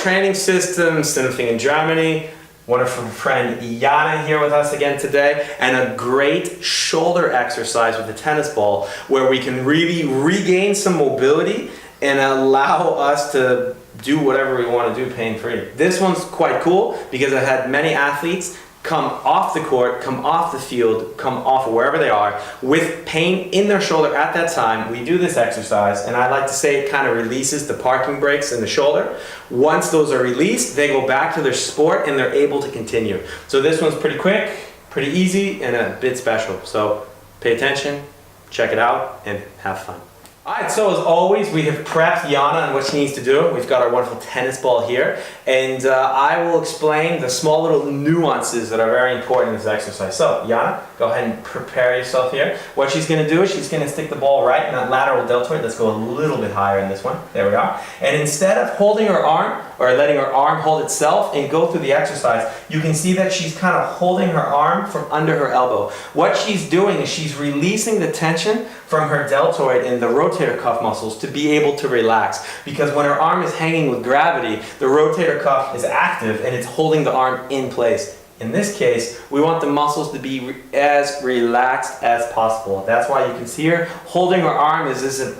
training system, something in Germany. Wonderful friend Jana here with us again today, and a great shoulder exercise with the tennis ball where we can really regain some mobility and allow us to do whatever we want to do pain-free. This one's quite cool because I've had many athletes come off the court, come off the field, come off of wherever they are with pain in their shoulder at that time. We do this exercise, and I like to say it kind of releases the parking brakes in the shoulder. Once those are released, they go back to their sport and they're able to continue. So this one's pretty quick, pretty easy, and a bit special. So pay attention, check it out, and have fun. Alright, so as always, we have prepped Jana on what she needs to do. We've got our wonderful tennis ball here, and I will explain the small little nuances that are very important in this exercise. So, Jana, go ahead and prepare yourself here. What she's going to do is she's going to stick the ball right in that lateral deltoid. Let's go a little bit higher in this one. There we are. And instead of holding her arm, or letting her arm hold itself and go through the exercise, you can see that she's kind of holding her arm from under her elbow. What she's doing is she's releasing the tension from her deltoid and the rotator cuff muscles to be able to relax. Because when her arm is hanging with gravity, the rotator cuff is active and it's holding the arm in place. In this case, we want the muscles to be as relaxed as possible. That's why you can see her holding her arm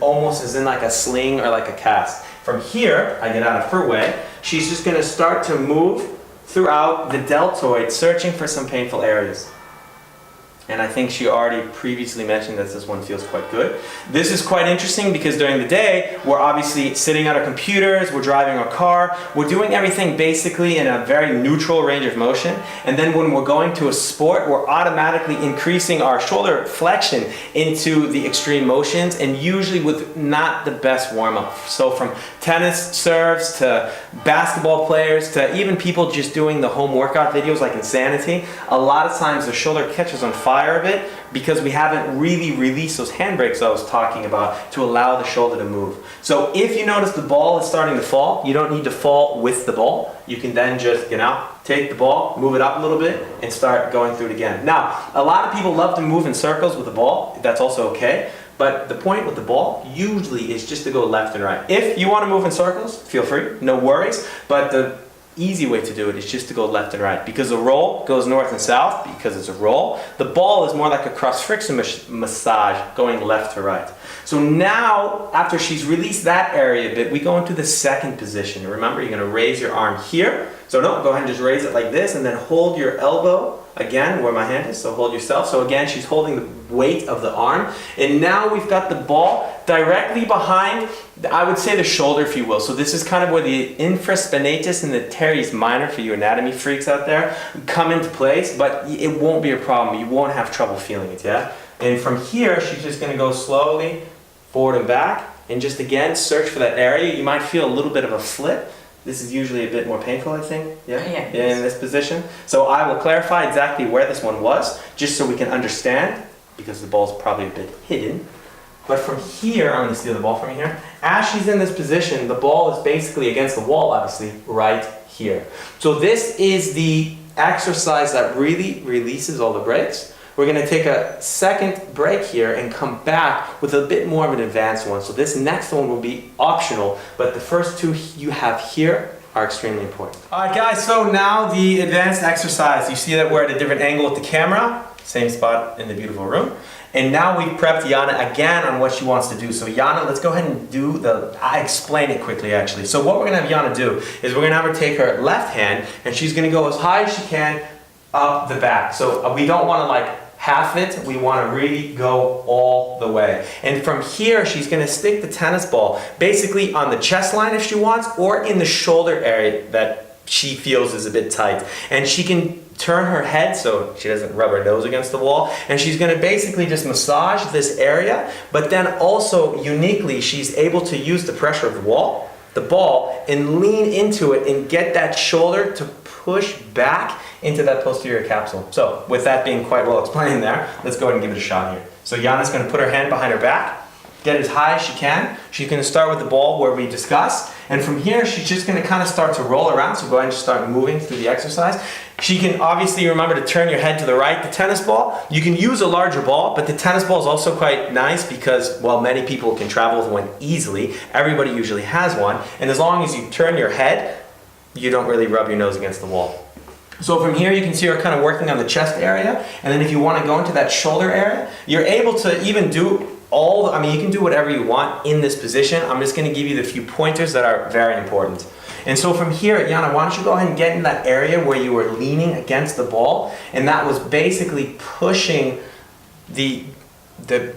almost as in like a sling or like a cast. From here, I get out of her way, she's just going to start to move throughout the deltoid, searching for some painful areas. And I think she already previously mentioned that this one feels quite good. This is quite interesting because during the day, we're obviously sitting at our computers, we're driving our car, we're doing everything basically in a very neutral range of motion. And then when we're going to a sport, we're automatically increasing our shoulder flexion into the extreme motions, and usually with not the best warm-up. So from tennis serves to basketball players to even people just doing the home workout videos like Insanity, a lot of times the shoulder catches on fire a bit because we haven't really released those handbrakes I was talking about to allow the shoulder to move. So if you notice the ball is starting to fall, you don't need to fall with the ball. You can then just, take the ball, move it up a little bit, and start going through it again. Now, a lot of people love to move in circles with the ball. That's also okay. But the point with the ball usually is just to go left and right. If you want to move in circles, feel free, no worries. But the easy way to do it is just to go left and right, because the roll goes north and south because it's a roll. The ball is more like a cross friction massage going left to right. So now, after she's released that area a bit, we go into the second position. Remember, you're going to raise your arm here. So no, go ahead and just raise it like this, and then hold your elbow again where my hand is, so hold yourself. So again, she's holding the weight of the arm. And now we've got the ball directly behind, I would say, the shoulder, if you will. So this is kind of where the infraspinatus and the teres minor, for you anatomy freaks out there, come into place, but it won't be a problem. You won't have trouble feeling it, yeah? And from here, she's just going to go slowly forward and back, and just again, search for that area. You might feel a little bit of a flip. This is usually a bit more painful, I think, yeah, in this position. So I will clarify exactly where this one was, just so we can understand, because the ball's probably a bit hidden. But from here, I'm going to steal the ball from you here. As she's in this position, the ball is basically against the wall, obviously, right here. So this is the exercise that really releases all the brakes. We're going to take a second break here and come back with a bit more of an advanced one. So this next one will be optional, but the first two you have here are extremely important. Alright guys, so now the advanced exercise. You see that we're at a different angle with the camera, same spot in the beautiful room. And now we've prepped Jana again on what she wants to do. So Jana, let's go ahead and do I explain it quickly actually. So what we're going to have Jana do is we're going to have her take her left hand, and she's going to go as high as she can up the back. So we don't want to half it, we want to really go all the way. And from here, she's going to stick the tennis ball basically on the chest line if she wants, or in the shoulder area that she feels is a bit tight. And she can turn her head so she doesn't rub her nose against the wall, and she's going to basically just massage this area, but then also uniquely she's able to use the pressure of the ball, and lean into it and get that shoulder to push back into that posterior capsule. So with that being quite well explained there, let's go ahead and give it a shot here. So Jana's going to put her hand behind her back, get as high as she can. She's going to start with the ball where we discussed, and from here she's just going to kind of start to roll around. So go ahead and just start moving through the exercise. She can obviously remember to turn your head to the right. The tennis ball, you can use a larger ball, but the tennis ball is also quite nice because while many people can travel with one easily, everybody usually has one, and as long as you turn your head you don't really rub your nose against the wall. So from here you can see we're kind of working on the chest area, and then if you want to go into that shoulder area, you're able to even do you can do whatever you want in this position. I'm just going to give you the few pointers that are very important. And so from here, Yana, why don't you go ahead and get in that area where you were leaning against the ball, and that was basically pushing the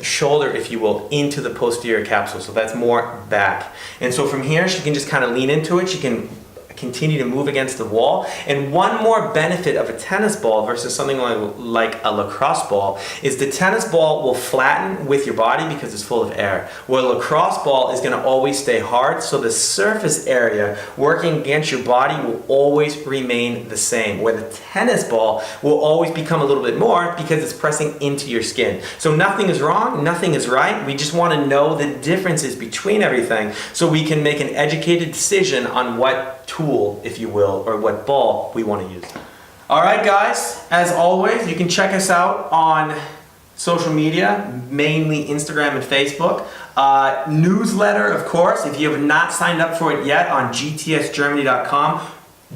shoulder, if you will, into the posterior capsule. So that's more back. And so from here, she can just kind of lean into it. She can continue to move against the wall. And one more benefit of a tennis ball versus something like a lacrosse ball is the tennis ball will flatten with your body because it's full of air. Where a lacrosse ball is going to always stay hard, so the surface area working against your body will always remain the same. Where the tennis ball will always become a little bit more because it's pressing into your skin. So nothing is wrong, nothing is right. We just want to know the differences between everything so we can make an educated decision on what tool, if you will, or what ball we want to use. All right, guys, as always, you can check us out on social media, mainly Instagram and Facebook. Newsletter, of course, if you have not signed up for it yet on gtsgermany.com,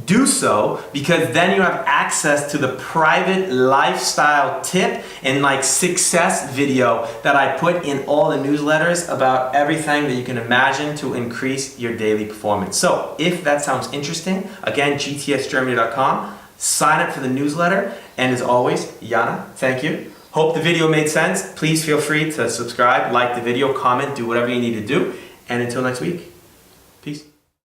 do so, because then you have access to the private lifestyle tip and success video that I put in all the newsletters about everything that you can imagine to increase your daily performance. So if that sounds interesting, again, gtsgermany.com, sign up for the newsletter, and as always, Yana, thank you. Hope the video made sense. Please feel free to subscribe, like the video, comment, do whatever you need to do, and until next week, peace.